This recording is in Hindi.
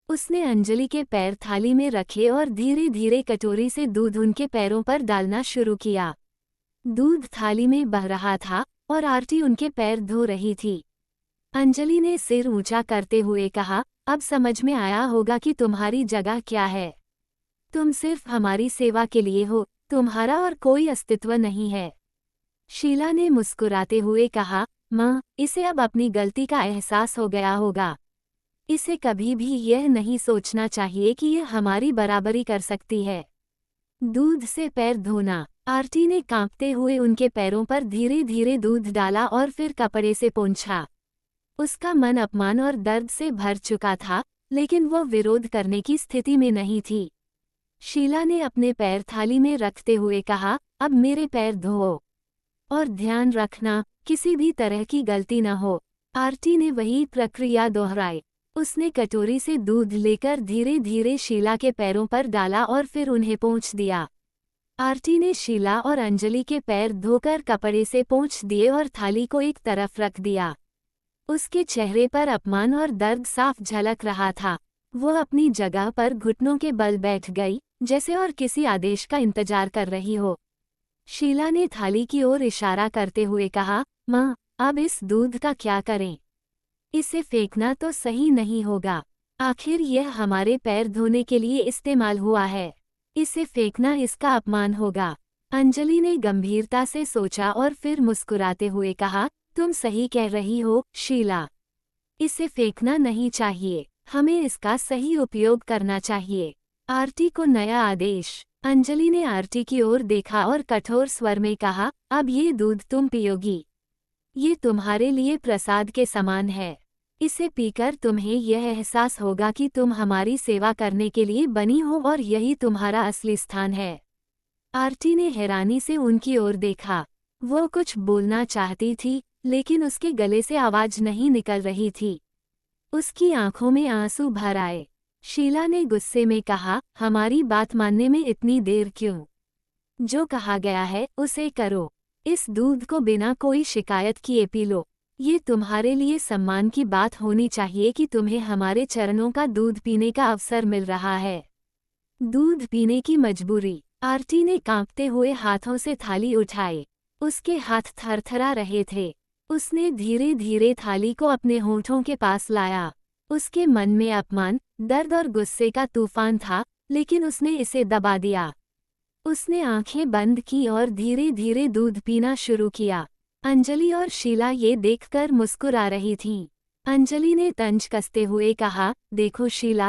उसने अंजलि के पैर थाली में रखे और धीरे धीरे कटोरी से दूध उनके पैरों पर डालना शुरू किया। दूध थाली में बह रहा था और आरती उनके पैर धो रही थी। अंजलि ने सिर ऊंचा करते हुए कहा, अब समझ में आया होगा कि तुम्हारी जगह क्या है। तुम सिर्फ हमारी सेवा के लिए हो, तुम्हारा और कोई अस्तित्व नहीं है। शीला ने मुस्कुराते हुए कहा, माँ, इसे अब अपनी गलती का एहसास हो गया होगा। इसे कभी भी यह नहीं सोचना चाहिए कि यह हमारी बराबरी कर सकती है। दूध से पैर धोना। आरती ने कांपते हुए उनके पैरों पर धीरे धीरे दूध डाला और फिर कपड़े से पोंछा। उसका मन अपमान और दर्द से भर चुका था, लेकिन वह विरोध करने की स्थिति में नहीं थी। शीला ने अपने पैर थाली में रखते हुए कहा, अब मेरे पैर धोओ और ध्यान रखना, किसी भी तरह की गलती न हो। आरती ने वही प्रक्रिया दोहराई। उसने कटोरी से दूध लेकर धीरे धीरे शीला के पैरों पर डाला और फिर उन्हें पोंछ दिया। आरती ने शीला और अंजलि के पैर धोकर कपड़े से पोंछ दिए और थाली को एक तरफ रख दिया। उसके चेहरे पर अपमान और दर्द साफ झलक रहा था। वह अपनी जगह पर घुटनों के बल बैठ गई, जैसे और किसी आदेश का इंतजार कर रही हो। शीला ने थाली की ओर इशारा करते हुए कहा, माँ, अब इस दूध का क्या करें? इसे फेंकना तो सही नहीं होगा। आखिर यह हमारे पैर धोने के लिए इस्तेमाल हुआ है। इसे फेंकना इसका अपमान होगा। अंजलि ने गंभीरता से सोचा और फिर मुस्कुराते हुए कहा, तुम सही कह रही हो, शीला। इसे फेंकना नहीं चाहिए, हमें इसका सही उपयोग करना चाहिए। आरती को नया आदेश। अंजलि ने आरती की ओर देखा और कठोर स्वर में कहा, अब ये दूध तुम पियोगी। ये तुम्हारे लिए प्रसाद के समान है। इसे पीकर तुम्हें यह एहसास होगा कि तुम हमारी सेवा करने के लिए बनी हो और यही तुम्हारा असली स्थान है। आरती ने हैरानी से उनकी ओर देखा। वो कुछ बोलना चाहती थी, लेकिन उसके गले से आवाज नहीं निकल रही थी। उसकी आंखों में आंसू भर आए। शीला ने गुस्से में कहा, हमारी बात मानने में इतनी देर क्यों? जो कहा गया है उसे करो। इस दूध को बिना कोई शिकायत किए पी लो। ये तुम्हारे लिए सम्मान की बात होनी चाहिए कि तुम्हें हमारे चरणों का दूध पीने का अवसर मिल रहा है। दूध पीने की मजबूरी। आरती ने कांपते हुए हाथों से थाली उठाई। उसके हाथ थरथरा रहे थे। उसने धीरे धीरे थाली को अपने होठों के पास लाया। उसके मन में अपमान, दर्द और गुस्से का तूफान था, लेकिन उसने इसे दबा दिया। उसने आंखें बंद की और धीरे धीरे दूध पीना शुरू किया। अंजलि और शीला ये देखकर मुस्कुरा रही थीं। अंजलि ने तंज कसते हुए कहा, देखो शीला,